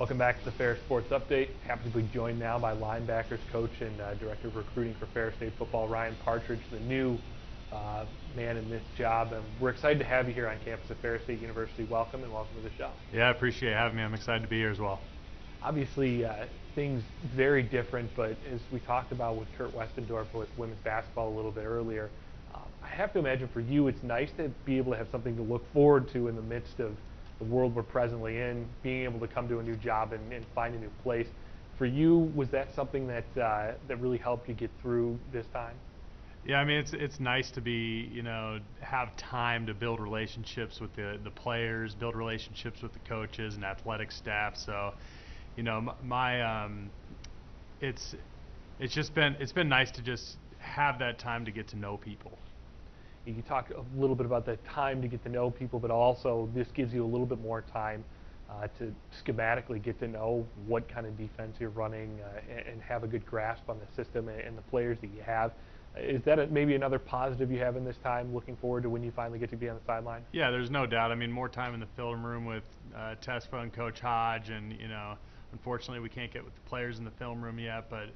Welcome back to the Ferris Sports Update. Happy to be joined now by linebackers coach and director of recruiting for Ferris State Football, Ryan Partridge, the new man in this job. And we're excited to have you here on campus at Ferris State University. Welcome and welcome to the show. Yeah, I appreciate having me. I'm excited to be here as well. Obviously, things very different, but as we talked about with Kurt Westendorf with women's basketball a little bit earlier, I have to imagine for you it's nice to be able to have something to look forward to in the midst of the world we're presently in, being able to come to a new job and find a new place. For you, was that something that that really helped you get through this time? Yeah, I mean it's nice to be, have time to build relationships with the players, build relationships with the coaches and athletic staff. So, it's been nice to just have that time to get to know people. You talk a little bit about the time to get to know people, but also this gives you a little bit more time to schematically get to know what kind of defense you're running and have a good grasp on the system and the players that you have. Is that maybe another positive you have in this time, looking forward to when you finally get to be on the sideline? Yeah, there's no doubt. I mean, more time in the film room with Tesfa and Coach Hodge, and unfortunately we can't get with the players in the film room yet, but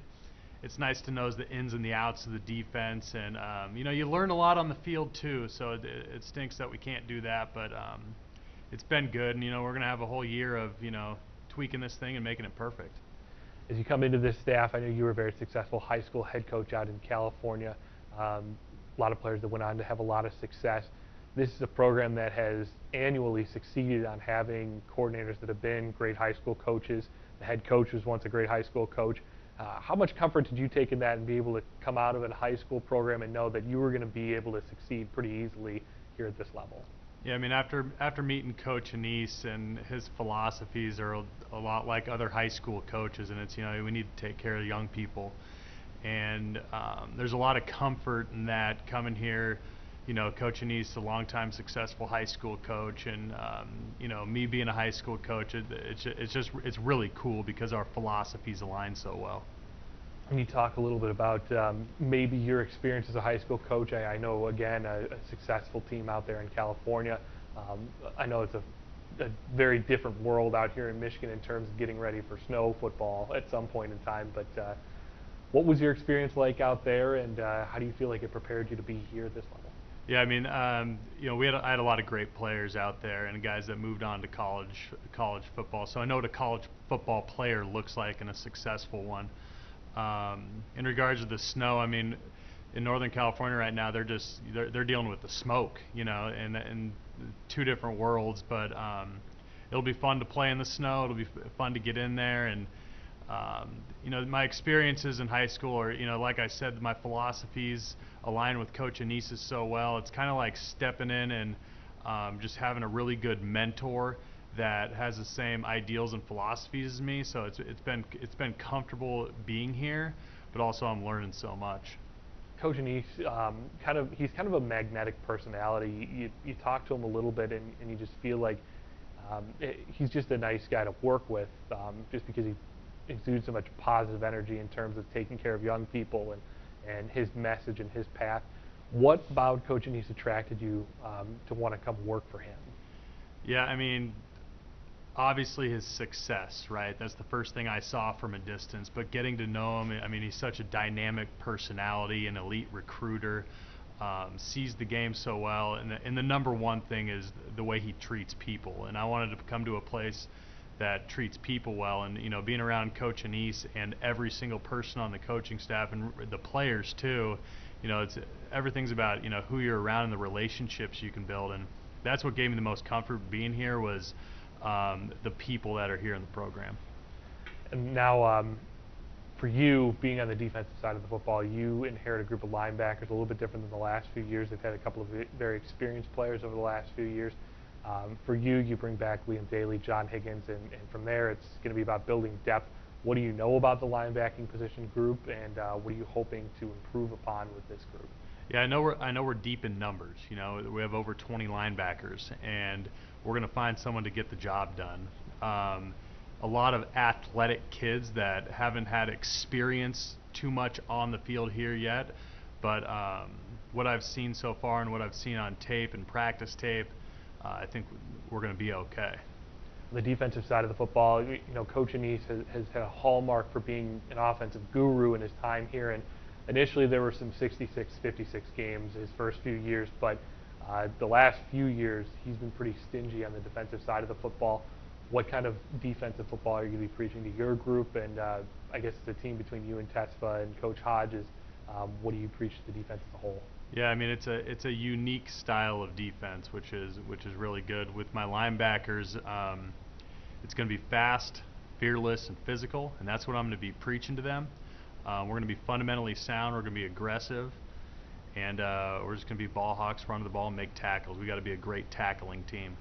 it's nice to know the ins and the outs of the defense, and you learn a lot on the field too. So it stinks that we can't do that, but it's been good, and we're going to have a whole year of tweaking this thing and making it perfect. As you come into this staff, I know you were a very successful high school head coach out in California. A lot of players that went on to have a lot of success. This is a program that has annually succeeded on having coordinators that have been great high school coaches. The head coach was once a great high school coach. How much comfort did you take in that and be able to come out of a high school program and know that you were going to be able to succeed pretty easily here at this level? Yeah, I mean, after meeting Coach Anise, and his philosophies are a lot like other high school coaches, and it's we need to take care of young people, and there's a lot of comfort in that coming here. Coach Anise, a longtime successful high school coach, and me being a high school coach, it's really cool because our philosophies align so well. Can you talk a little bit about maybe your experience as a high school coach? I know, again, a successful team out there in California. I know it's a very different world out here in Michigan in terms of getting ready for snow football at some point in time, but what was your experience like out there, and how do you feel like it prepared you to be here at this level? Yeah, I mean, I had a lot of great players out there and guys that moved on to college football. So I know what a college football player looks like and a successful one. In regards to the snow, I mean, in Northern California right now, they're dealing with the smoke, in two different worlds. But it'll be fun to play in the snow. It'll be fun to get in there, and my experiences in high school are, like I said, my philosophies align with Coach Anise's so well. It's kind of like stepping in and just having a really good mentor that has the same ideals and philosophies as me. So it's been comfortable being here, but also I'm learning so much. Coach Anise, he's kind of a magnetic personality. You talk to him a little bit, and you just feel like he's just a nice guy to work with, just because he exudes so much positive energy in terms of taking care of young people and his message and his path. What about Coach Anise attracted you to want to come work for him? Yeah, I mean, obviously his success, right? That's the first thing I saw from a distance. But getting to know him, I mean, he's such a dynamic personality, an elite recruiter, sees the game so well. And the number one thing is the way he treats people. And I wanted to come to a place that treats people well, and being around Coach Anise and every single person on the coaching staff and the players too, everything's about who you're around and the relationships you can build, and that's what gave me the most comfort being here was the people that are here in the program. And now, for you, being on the defensive side of the football, you inherit a group of linebackers a little bit different than the last few years. They've had a couple of very experienced players over the last few years. For you bring back Liam Daly, John Higgins, and from there it's going to be about building depth. What do you know about the linebacking position group, and what are you hoping to improve upon with this group? Yeah, I know we're deep in numbers. We have over 20 linebackers, and we're going to find someone to get the job done. A lot of athletic kids that haven't had experience too much on the field here yet, but what I've seen so far and what I've seen on tape and practice tape, I think we're going to be okay. On the defensive side of the football, Coach Anise has had a hallmark for being an offensive guru in his time here. And initially, there were some 66, 56 games his first few years, but the last few years, he's been pretty stingy on the defensive side of the football. What kind of defensive football are you going to be preaching to your group? And I guess the team between you and Tesfa and Coach Hodges, what do you preach to the defense as a whole? Yeah, I mean it's a unique style of defense, which is really good. With my linebackers, it's going to be fast, fearless, and physical, and that's what I'm going to be preaching to them. We're going to be fundamentally sound. We're going to be aggressive, and we're just going to be ball hawks, run to the ball, and make tackles. We got to be a great tackling team.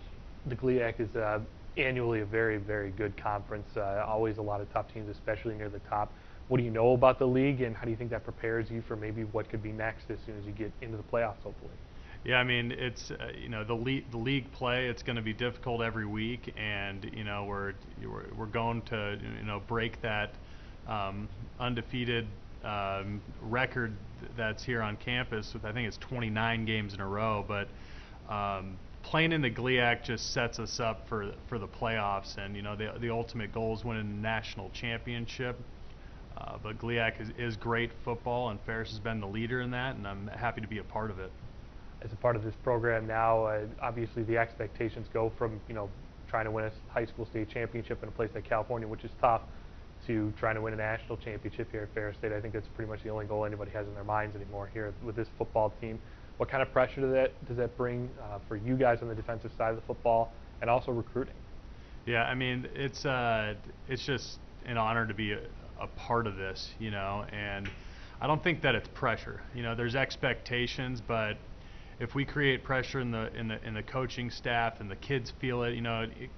The GLIAC is annually a very, very good conference. Always a lot of tough teams, especially near the top. What do you know about the league, and how do you think that prepares you for maybe what could be next as soon as you get into the playoffs, hopefully? Yeah, I mean it's the league play. It's going to be difficult every week, and we're going to break that undefeated record that's here on campus with, I think it's 29 games in a row, but playing in the GLIAC just sets us up for the playoffs, and the ultimate goal is winning a national championship. But GLIAC is great football, and Ferris has been the leader in that, and I'm happy to be a part of it. As a part of this program now, obviously the expectations go from trying to win a high school state championship in a place like California, which is tough, to trying to win a national championship here at Ferris State. I think that's pretty much the only goal anybody has in their minds anymore here with this football team. What kind of pressure does that bring for you guys on the defensive side of the football, and also recruiting? Yeah, I mean it's just an honor to be a part of this, and I don't think that it's pressure. There's expectations, but if we create pressure in the coaching staff and the kids feel it,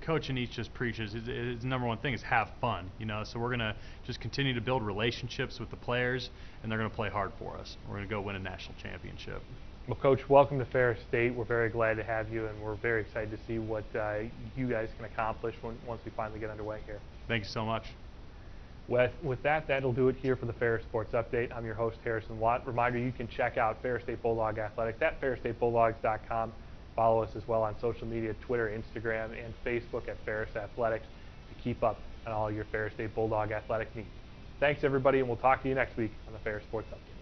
Coach Anise just preaches. His number one thing is have fun, So we're gonna just continue to build relationships with the players, and they're gonna play hard for us. We're gonna go win a national championship. Well, Coach, welcome to Ferris State. We're very glad to have you, and we're very excited to see what you guys can accomplish once we finally get underway here. Thank you so much. With that, that'll do it here for the Ferris Sports Update. I'm your host, Harrison Watt. Reminder, you can check out Ferris State Bulldog Athletics at ferrisstatebulldogs.com. Follow us as well on social media, Twitter, Instagram, and Facebook at Ferris Athletics to keep up on all your Ferris State Bulldog athletic needs. Thanks, everybody, and we'll talk to you next week on the Ferris Sports Update.